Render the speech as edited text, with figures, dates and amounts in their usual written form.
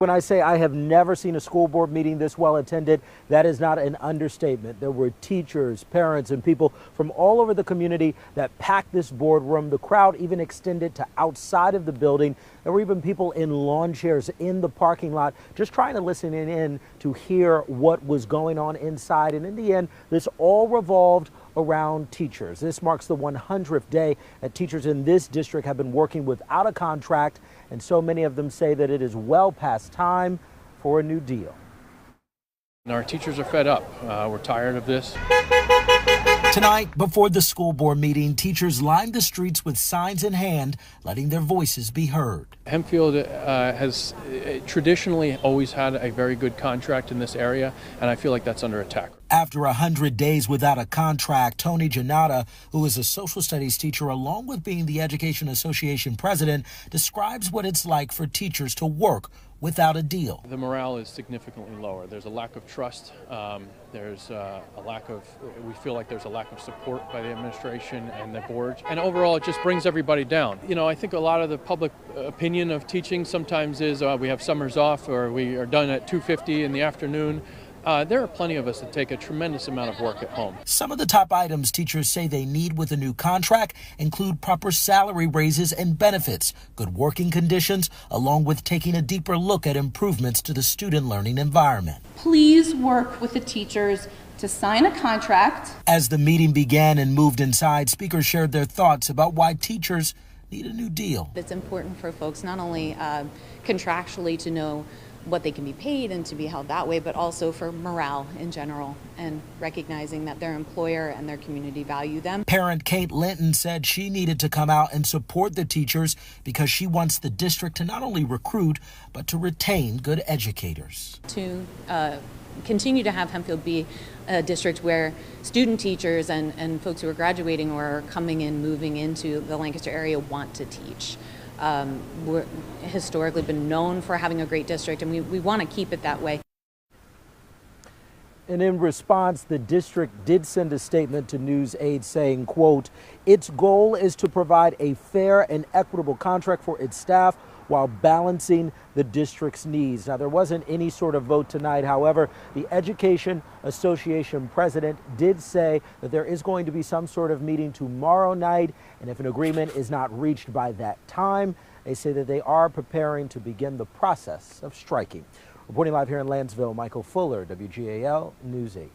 When I say I have never seen a school board meeting this well attended, that is not an understatement. There were teachers, parents, and people from all over the community that packed this boardroom. The crowd even extended to outside of the building. There were even people in lawn chairs in the parking lot just trying to listen in to hear what was going on inside. And in the end, this all revolved around teachers. This marks the 100th day that teachers in this district have been working without a contract, and so many of them say that it is well past time for a new deal. Our teachers are fed up. We're tired of this. Tonight, before the school board meeting, teachers lined the streets with signs in hand, letting their voices be heard. Hempfield has traditionally always had a very good contract in this area, and I feel like that's under attack. After 100 days without a contract, Tony Janata, who is a social studies teacher along with being the Education Association president, describes what it's like for teachers to work without a deal. The morale is significantly lower. There's a lack of trust. There's a lack of, we feel like there's a lack of support by the administration and the board. And overall, it just brings everybody down. You know, I think a lot of the public opinion of teaching sometimes is we have summers off or we are done at 2:50 in the afternoon. There are plenty of us that take a tremendous amount of work at home. Some of the top items teachers say they need with a new contract include proper salary raises and benefits, good working conditions, along with taking a deeper look at improvements to the student learning environment. Please work with the teachers to sign a contract. As the meeting began and moved inside, speakers shared their thoughts about why teachers need a new deal. It's important for folks not only contractually to know what they can be paid and to be held that way, but also for morale in general and recognizing that their employer and their community value them. Parent Kate Linton said she needed to come out and support the teachers because she wants the district to not only recruit, but to retain good educators. To continue to have Hempfield be a district where student teachers and folks who are graduating or are coming in, moving into the Lancaster area want to teach. We're historically been known for having a great district, and we want to keep it that way. And in response, the district did send a statement to NewsAid saying, quote, its goal is to provide a fair and equitable contract for its staff while balancing the district's needs. Now, there wasn't any sort of vote tonight. However, the Education Association president did say that there is going to be some sort of meeting tomorrow night, and if an agreement is not reached by that time, they say that they are preparing to begin the process of striking. Reporting live here in Lansville, Michael Fuller, WGAL News 8.